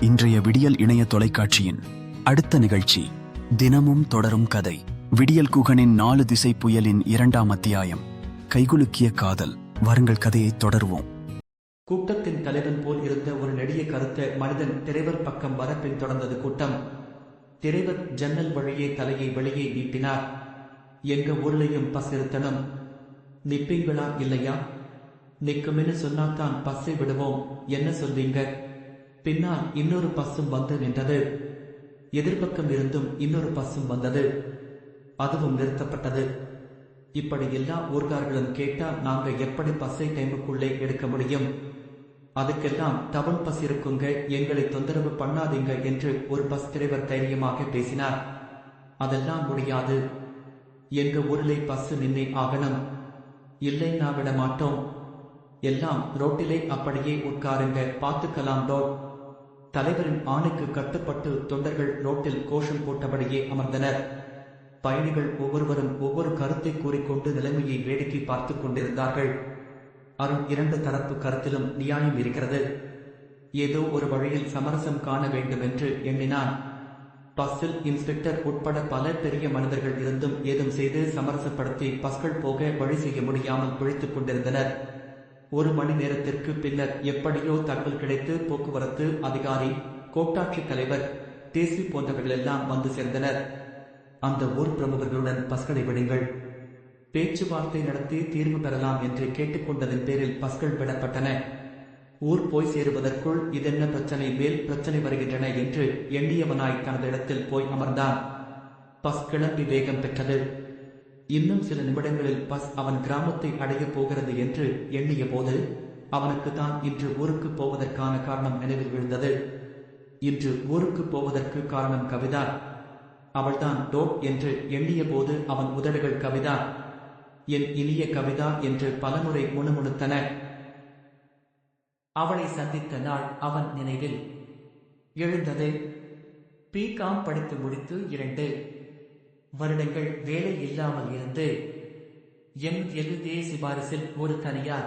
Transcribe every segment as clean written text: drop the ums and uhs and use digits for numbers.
இன்றைய விடியல் இணைய தொலைக்காட்சியின் அடுத்த நிகழ்ச்சி தினமும் தொடரும் கதை. விடியல் குகனின் 4 திசை புயலின் 2ஆம் அத்தியாயம், கைகுலுக்கிய காதல். வாருங்கள் கதையை தொடருவோம். கூட்டத்தின் தலைவன் போல் இருந்த ஒரு நெடிய கருத்த மனிதன் திரைவர் பக்கம் வர பின்தொடர்ந்தது கூட்டம். திரைவர் ஜன்னல் வழியே தலையை வெளியே நீட்டினார். எங்க ஊர்லயும் பஸ் இருத்தனும், நிப்பீங்களா இல்லையா? நிக்குமென்னு சொன்னாத்தான் பஸ்ஸை விடுவோம், என்ன சொல்வீங்க? பின்னால் இன்னொரு பஸ்ஸும் வந்து நின்றது. எதிர்பக்கம் இருந்தும் இன்னொரு பஸ்ஸும் வந்தது. அதுவும் நிறுத்தப்பட்டது. இப்படி எல்லா ஊர்கார்களும் கேட்டா நாங்க எப்படி பஸ்ஸை டைமுக்குள்ளே எடுக்க முடியும்? அதுக்கெல்லாம் டவுன் பஸ் இருக்குங்க, எங்களை தொந்தரவு பண்ணாதீங்க என்று ஒரு பஸ் டிரைவர் தைரியமாக பேசினார். அதெல்லாம் முடியாது, எங்க ஊரிலே பஸ் நின்னே ஆகணும். இல்லை, நான் விட மாட்டோம். எல்லாம் ரோட்டிலே அப்படியே உட்காருங்க, பார்த்துக்கலாம் ரோட். தலைவரின் ஆணைக்கு கட்டுப்பட்டு தொண்டர்கள் ரோட்டில் கோஷம் போட்டபடியே அமர்ந்தனர். பயணிகள் ஒவ்வொருவரும் ஒவ்வொரு கருத்தை கூறிக்கொண்டு நிலைமையை வேடிக்கை பார்த்துக் கொண்டிருந்தார்கள். அருண் 2 தரப்பு கருத்திலும் நியாயம் இருக்கிறது. ஏதோ ஒரு வழியில் சமரசம் காண வேண்டும் என்று எண்ணினான். பஸ்ஸில் இன்ஸ்பெக்டர் உட்பட பல பெரிய மனிதர்கள் இருந்தும் ஏதும் செய்து சமரசப்படுத்தி பஸ்கள் போக வழி செய்ய முடியாமல் பிழைத்துக் கொண்டிருந்தனர். 1 மணி நேரத்திற்கு பின்னர் எப்படியோ தகவல் கிடைத்து போக்குவரத்து அதிகாரி, கோட்டாட்சி தலைவர், தேசி போன்றவர்களெல்லாம் வந்து சேர்ந்தனர். அந்த ஊர் பிரமுகர்களுடன் பஸ்களை விடுங்கள், பேச்சுவார்த்தை நடத்தி தீர்வு பெறலாம் என்று கேட்டுக்கொண்டதன் பேரில் பஸ்கள் விடப்பட்டன. ஊர் போய் சேருவதற்குள் இதென்ன பிரச்சனை மேல் பிரச்சனை வருகின்றன என்று எண்ணியவனாய் தனது இடத்தில் போய் அமர்ந்தான். பஸ் கிளம்பி வேகம் பெற்றது. இன்னும் சில நிமிடங்களில் பஸ் அவன் கிராமத்தை அடையப் போகிறது என்று எண்ணிய போது அவனுக்கு தான் இன்று ஊருக்கு போவதற்கான காரணம் நினைவில் விழுந்தது. இன்று ஊருக்கு போவதற்கு காரணம் கவிதா. அவள்தான் டோட் என்று எண்ணிய போது அவன் உதடுகள் கவிதா, என் இனிய கவிதா என்று பலமுறை முணுமுணுத்தன. அவளை சந்தித்த நாள் அவன் நினைவில் எழுந்தது. பிகாம் படித்து முடித்து 2 வருடங்கள் வேலை இல்லாமல் இருந்து MLA சிபாரிசில் ஒரு தனியார்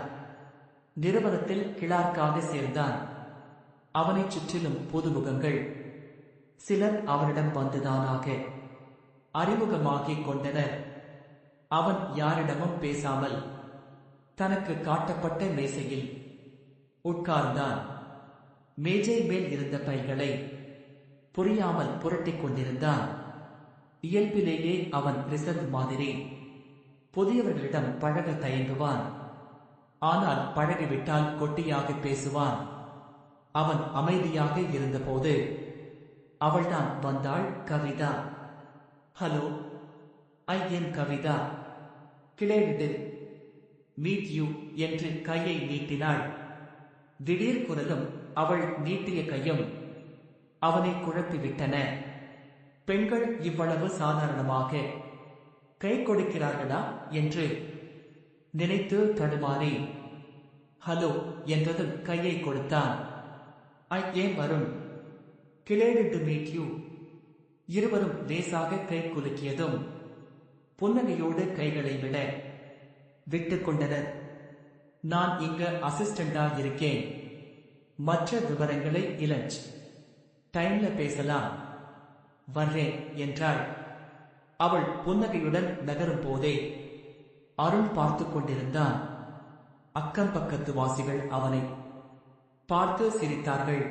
நிறுவனத்தில் கிளார்க்காக சேர்ந்தான். அவனைச் சுற்றிலும் புதுமுகங்கள். சிலர் அவனிடம் வந்துதானாக அறிமுகமாகிக் கொண்டனர். அவன் யாரிடமும் பேசாமல் தனக்கு காட்டப்பட்ட மேசையில் உட்கார்ந்தான். மேஜை மேல் இருந்த பைகளை புரியாமல் புரட்டிக் கொண்டிருந்தான். இயல்பிலேயே அவன் ரிசர்வ் மாதிரி. புதியவர்களிடம் பழக தயங்குவான். ஆனால் பழகிவிட்டால் கொட்டியாக பேசுவான். அவன் அமைதியாக இருந்தபோது அவள்தான் வந்தாள். கவிதா. ஹலோ, என் கவிதா. கிளேடு மீட் யூ என்று கையை நீட்டினாள். திடீர் குரலும் அவள் நீட்டிய கையும் அவனை குழப்பிவிட்டன. பெண்கள் இவ்வளவு சாதாரணமாக கை கொடுக்கிறார்களா என்று நினைத்து தடுமாறி ஹலோ என்றதும் கையை கொடுத்தான். ஏன் வருண், கிளேடு டு மீட் யூ. இருவரும் லேசாக கை குலுக்கியதும் புன்னகையோடு கைகளை விட விட்டுக் கொண்டனர். நான் இங்க அசிஸ்டண்டா இருக்கேன், மற்ற விவரங்களை இலஞ்ச் டைம்ல பேசலாம், வர்றேன் என்றாள். அவள் புன்னகையுடன் நகரும் போதே அருண் பார்த்து கொண்டிருந்தான். அக்கம் பக்கத்து வாசிகள் அவனை பார்த்து சிரித்தார்கள்.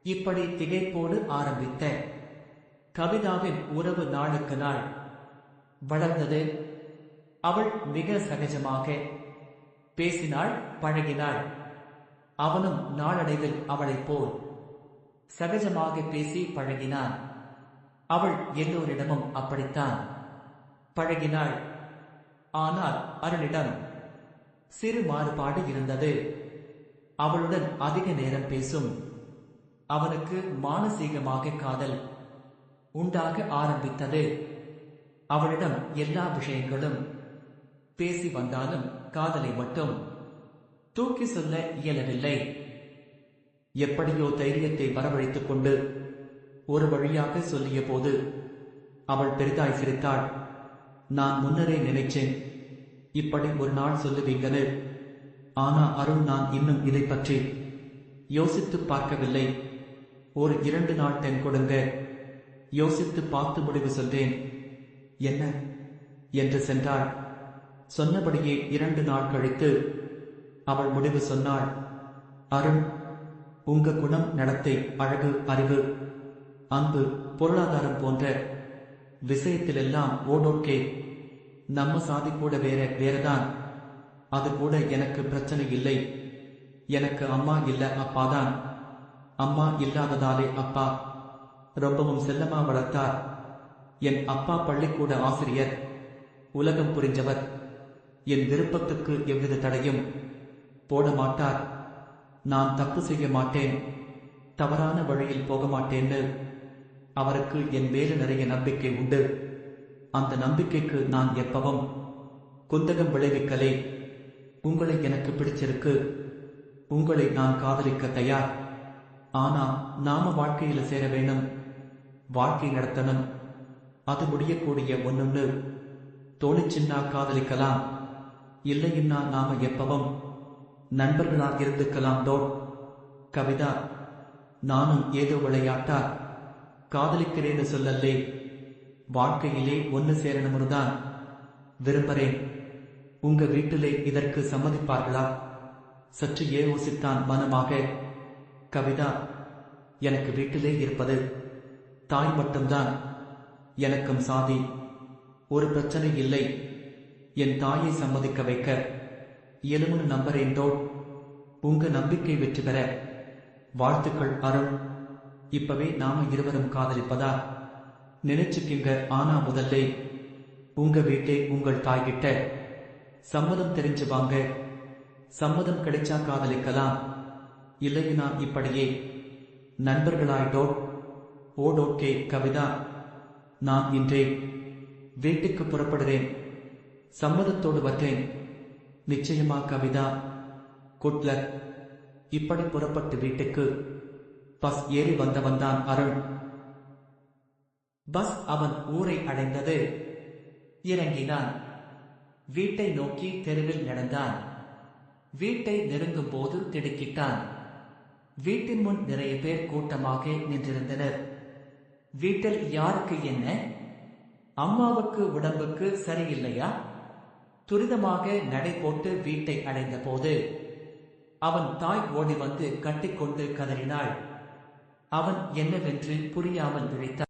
இப்படி திகைப்போடு ஆரம்பித்த கவிதாவின் உறவு நாளுக்கு நாள் வளர்ந்தது. அவள் மிக சகஜமாக பேசினாள், பழகினாள். அவனும் நாளடைவில் அவளைப் போல் சகஜமாக பேசி பழகினான். அவள் எல்லோரிடமும் அப்படித்தான் பழகினாள். ஆனால் அருணிடம் சிறு மாறுபாடு இருந்தது. அவளுடன் அதிக நேரம் பேசும் அவனுக்கு மானசீகமாக காதல் உண்டாக ஆரம்பித்தது. அவளிடம் எல்லா விஷயங்களும் பேசி வந்தாலும் காதலை மட்டும் தூக்கி சொல்ல இயலவில்லை. எப்படியோ தைரியத்தை வரவழைத்துக் கொண்டு ஒரு வழியாக சொல்லிய போது அவள் பெரிதாய் சிரித்தாள். நான் முன்னரே நினைச்சேன் இப்படி ஒரு நாள் சொல்லுவீங்கன்னு. ஆனா அருண், நான் இன்னும் இதை பற்றி யோசித்துப் பார்க்கவில்லை. ஒரு 2 நாள் டைம் கொடுங்க, யோசித்து பார்த்து முடிவு சொல்றேன். என்ன என்று சென்றாள். சொன்னபடியே 2 நாள் கழித்து அவள் முடிவு சொன்னாள். அருண், உங்க குணம், நடத்தை, அழகு, அறிவு, அன்பு, பொருளாதாரம் போன்ற விஷயத்திலெல்லாம் ஓடோக்கே. நம்ம சாதி கூட வேறதான். அது கூட எனக்கு பிரச்சனை இல்லை. எனக்கு அம்மா இல்ல, அப்பாதான். அம்மா இல்லாததாலே அப்பா ரொம்பவும் செல்லமா வளர்த்தார். என் அப்பா பள்ளிக்கூட ஆசிரியர், உலகம் புரிஞ்சவர். என் விருப்பத்துக்கு எவ்வித தடையும் போட மாட்டார். நான் தப்பு செய்ய மாட்டேன், தவறான வழியில் போக மாட்டேன்னு அவருக்கு என் மேல நிறைய நம்பிக்கை உண்டு. அந்த நம்பிக்கைக்கு நான் எப்பவும் குந்தகம் விளைவிக்கலே. உங்களை எனக்கு பிடிச்சிருக்கு, உங்களை நான் காதலிக்க தயார். ஆனா நாம வாழ்க்கையில சேர வேணும், வாழ்க்கை நடத்தணும். அது முடியக்கூடிய ஒண்ணுன்னு தோணிச்சின்னா காதலிக்கலாம், இல்லைன்னா நாம எப்பவும் நண்பர்களா இருந்துக்கலாம். கவிதா, நானும் ஏதோ விளையாட்டா காதலிக்கிறேன்னு சொல்லலே. வாழ்க்கையிலே ஒன்னு சேரணும்தான் விரும்புறேன். உங்க வீட்டிலே இதற்கு சம்மதிப்பார்களா? சற்று யோசித்தான் மனமாக. கவிதா, எனக்கு வீட்டிலே இருப்பது தாய் மட்டும்தான். எனக்கும் சாதி ஒரு பிரச்சனை இல்லை. என் தாயை சம்மதிக்க வைக்க இயலும்னு நம்புறேன். உங்க நம்பிக்கை வெற்றி பெற வாழ்த்துக்கள் அருண். இப்பவே நாம இருவரும் காதலிப்பதா நினைச்சுக்கிங்க. ஆனா முதல்ல உங்க வீட்டே உங்கள் தாய்கிட்ட சம்மதம் தெரிஞ்சு வாங்க. சம்மதம் கிடைச்சா காதலிக்கலாம், இல்லைன்னா இப்படியே நண்பர்களாயிட்டோ. ஓடோக்கே கவிதா, நான் இன்றே வீட்டுக்கு புறப்படுறேன். சம்மதத்தோடு வந்தேன். நிச்சயமா கவிதா, குட் லக். இப்படி புறப்பட்டு வீட்டுக்கு பஸ் ஏறி வந்தவன்தான் அருண். பஸ் அவன் ஊரை அடைந்தது. இறங்கினான். வீட்டை நோக்கி தெருவில் நடந்தான். வீட்டை நெருங்கும் போது திடுக்கிட்டான். வீட்டின் முன் நிறைய பேர் கூட்டமாக நின்றிருந்தனர். வீட்டில் யாருக்கு என்ன? அம்மாவுக்கு உடம்புக்கு சரியில்லையா? துரிதமாக நடை போட்டு வீட்டை அடைந்த போது அவன் தாய் ஓடி வந்து கட்டிக்கொண்டு கதறினாள். அவன் என்னவென்று புரியாமல் விழித்தான்.